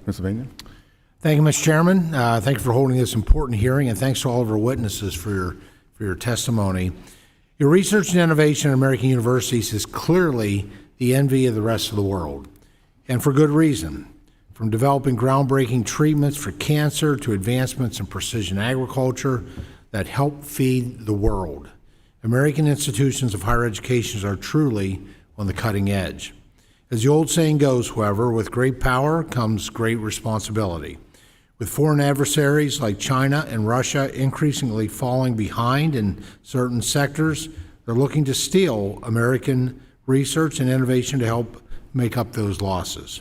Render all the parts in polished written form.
Pennsylvania. Thank you, Mr. Chairman. Thank you for holding this important hearing, and thanks to all of our witnesses for your testimony. Your research and innovation in American universities is clearly the envy of the rest of the world, and for good reason. From developing groundbreaking treatments for cancer to advancements in precision agriculture that help feed the world, American institutions of higher education are truly on the cutting edge. As the old saying goes, however, with great power comes great responsibility. With foreign adversaries like China and Russia increasingly falling behind in certain sectors, they're looking to steal American research and innovation to help make up those losses.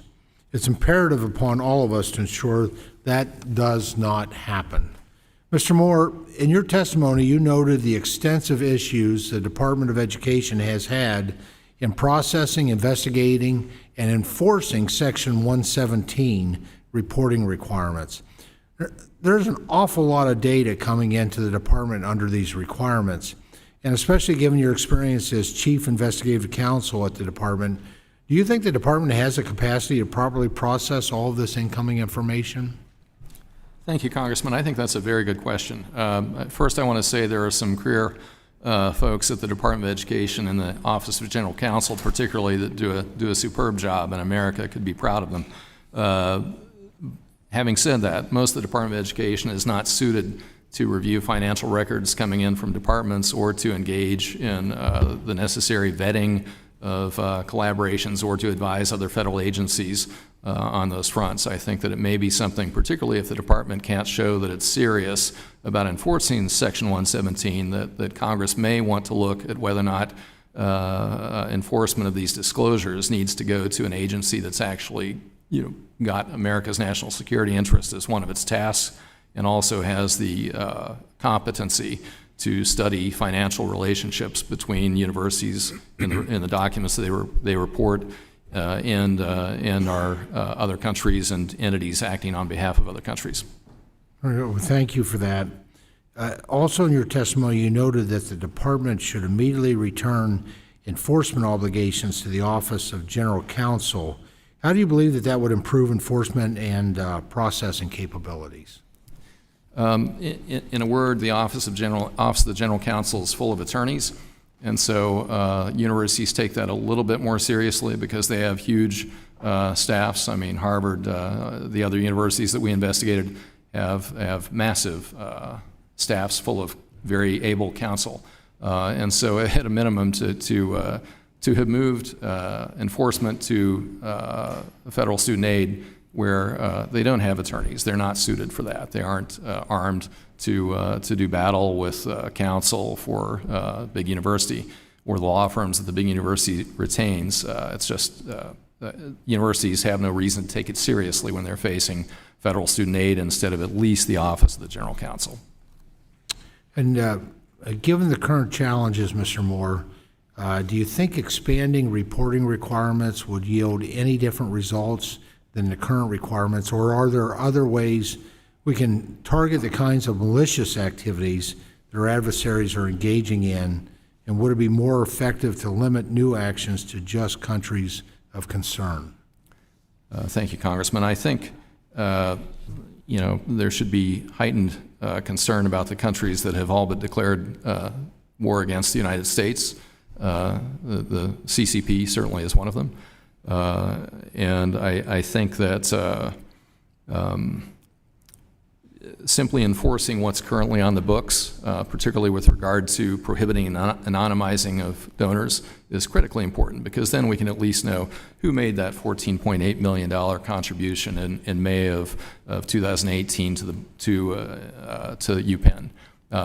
It's imperative upon all of us to ensure that does not happen. Mr. Moore, in your testimony, you noted the extensive issues the Department of Education has had in processing, investigating, and enforcing Section 117 reporting requirements. There's an awful lot of data coming into the department under these requirements, and especially given your experience as Chief Investigative Counsel at the department, do you think the department has the capacity to properly process all of this incoming information? Thank you, Congressman. I think that's a very good question. First, I want to say there are some career folks at the Department of Education and the Office of General Counsel, particularly, that do a superb job, and America could be proud of them. Having said that, most of the Department of Education is not suited to review financial records coming in from departments or to engage in the necessary vetting of collaborations or to advise other federal agencies on those fronts. I think that it may be something, particularly if the department can't show that it's serious about enforcing Section 117, that Congress may want to look at whether or not enforcement of these disclosures needs to go to an agency that's actually, got America's national security interest as one of its tasks and also has the competency to study financial relationships between universities in the documents that they report and our other countries and entities acting on behalf of other countries. All right, well, thank you for that. Also in your testimony, you noted that the department should immediately return enforcement obligations to the Office of General Counsel. How do you believe that would improve enforcement and processing capabilities? In a word, the Office of the General Counsel is full of attorneys, and so universities take that a little bit more seriously because they have huge staffs. I mean, Harvard, the other universities that we investigated have massive staffs full of very able counsel, and so at a minimum to have moved enforcement to federal student aid where they don't have attorneys. They're not suited for that. They aren't armed to do battle with counsel for a big university or the law firms that the big university retains. It's just universities have no reason to take it seriously when they're facing federal student aid instead of at least the Office of the General Counsel. And given the current challenges, Mr. Moore, do you think expanding reporting requirements would yield any different results than the current requirements, or are there other ways we can target the kinds of malicious activities that our adversaries are engaging in, and would it be more effective to limit new actions to just countries of concern? Thank you, Congressman. I think there should be heightened concern about the countries that have all but declared war against the United States. The CCP certainly is one of them. And I think that simply enforcing what's currently on the books, particularly with regard to prohibiting anonymizing of donors, is critically important, because then we can at least know who made that $14.8 million contribution in May of 2018 to UPenn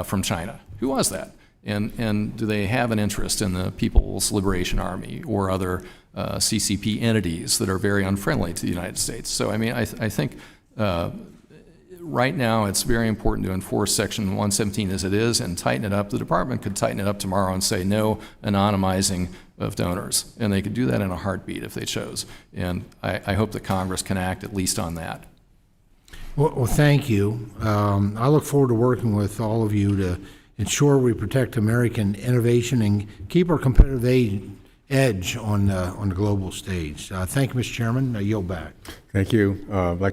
from China. Who was that? And do they have an interest in the People's Liberation Army or other CCP entities that are very unfriendly to the United States? So, I mean, I think right now it's very important to enforce Section 117 as it is and tighten it up. The department could tighten it up tomorrow and say no anonymizing of donors, and they could do that in a heartbeat if they chose. And I hope that Congress can act at least on that. Well, thank you. I look forward to working with all of you to ensure we protect American innovation and keep our competitive edge on the global stage. Thank you, Mr. Chairman. I yield back. Thank you. I'd like